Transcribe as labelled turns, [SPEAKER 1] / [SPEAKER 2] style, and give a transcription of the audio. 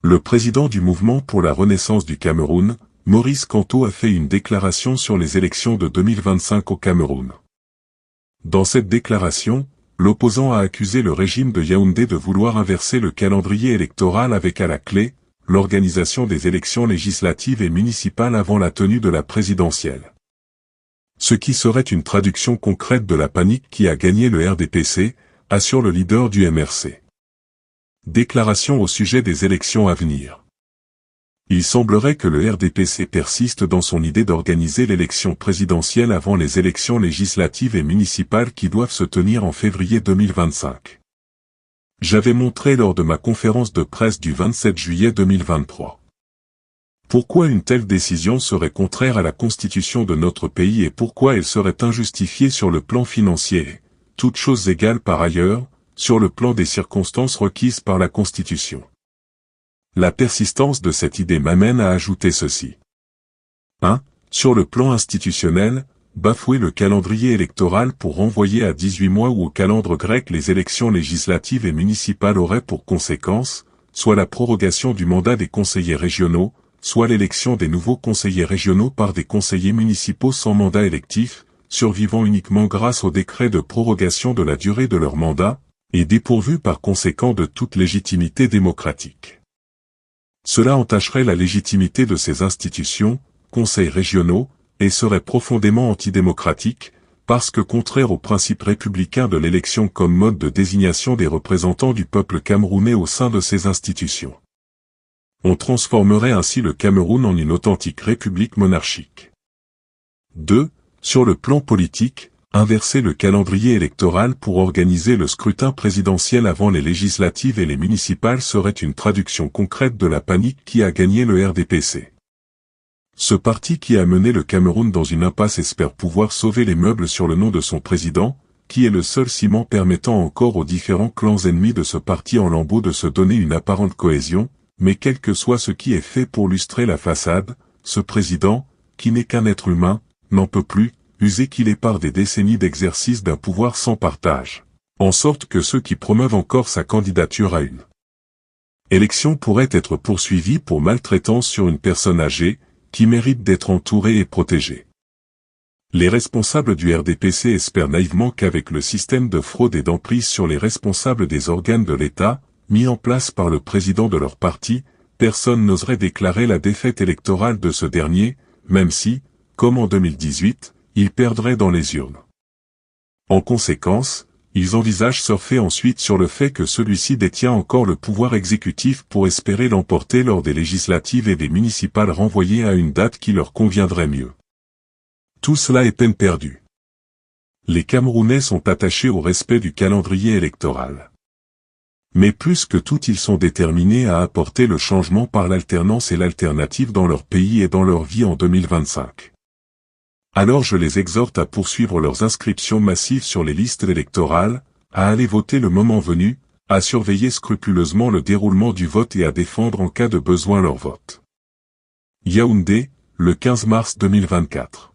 [SPEAKER 1] Le président du mouvement pour la renaissance du Cameroun, Maurice Kamto, a fait une déclaration sur les élections de 2025 au Cameroun. Dans cette déclaration, l'opposant a accusé le régime de Yaoundé de vouloir inverser le calendrier électoral avec à la clé l'organisation des élections législatives et municipales avant la tenue de la présidentielle. Ce qui serait une traduction concrète de la panique qui a gagné le RDPC, assure le leader du MRC. Déclaration au sujet des élections à venir. Il semblerait que le RDPC persiste dans son idée d'organiser l'élection présidentielle avant les élections législatives et municipales qui doivent se tenir en février 2025. J'avais montré lors de ma conférence de presse du 27 juillet 2023. Pourquoi une telle décision serait contraire à la constitution de notre pays et pourquoi elle serait injustifiée sur le plan financier, toutes choses égales par ailleurs, sur le plan des circonstances requises par la Constitution. La persistance de cette idée m'amène à ajouter ceci. 1. Sur le plan institutionnel, bafouer le calendrier électoral pour renvoyer à 18 mois ou au calendre grec les élections législatives et municipales aurait pour conséquence, soit la prorogation du mandat des conseillers régionaux, soit l'élection des nouveaux conseillers régionaux par des conseillers municipaux sans mandat électif, survivant uniquement grâce au décret de prorogation de la durée de leur mandat, et dépourvus par conséquent de toute légitimité démocratique. Cela entacherait la légitimité de ces institutions, conseils régionaux, et serait profondément antidémocratique, parce que contraire au principe républicain de l'élection comme mode de désignation des représentants du peuple camerounais au sein de ces institutions. On transformerait ainsi le Cameroun en une authentique république monarchique. 2. Sur le plan politique, inverser le calendrier électoral pour organiser le scrutin présidentiel avant les législatives et les municipales serait une traduction concrète de la panique qui a gagné le RDPC. Ce parti qui a mené le Cameroun dans une impasse espère pouvoir sauver les meubles sur le nom de son président, qui est le seul ciment permettant encore aux différents clans ennemis de ce parti en lambeaux de se donner une apparente cohésion, mais quel que soit ce qui est fait pour lustrer la façade, ce président, qui n'est qu'un être humain, n'en peut plus, usé qu'il est par des décennies d'exercice d'un pouvoir sans partage, en sorte que ceux qui promeuvent encore sa candidature à une élection pourraient être poursuivis pour maltraitance sur une personne âgée, qui mérite d'être entourée et protégée. Les responsables du RDPC espèrent naïvement qu'avec le système de fraude et d'emprise sur les responsables des organes de l'État, mis en place par le président de leur parti, personne n'oserait déclarer la défaite électorale de ce dernier, même si, comme en 2018, il perdrait dans les urnes. En conséquence, ils envisagent surfer ensuite sur le fait que celui-ci détient encore le pouvoir exécutif pour espérer l'emporter lors des législatives et des municipales renvoyées à une date qui leur conviendrait mieux. Tout cela est peine perdue. Les Camerounais sont attachés au respect du calendrier électoral. Mais plus que tout, ils sont déterminés à apporter le changement par l'alternance et l'alternative dans leur pays et dans leur vie en 2025. Alors je les exhorte à poursuivre leurs inscriptions massives sur les listes électorales, à aller voter le moment venu, à surveiller scrupuleusement le déroulement du vote et à défendre en cas de besoin leur vote. Yaoundé, le 15 mars 2024.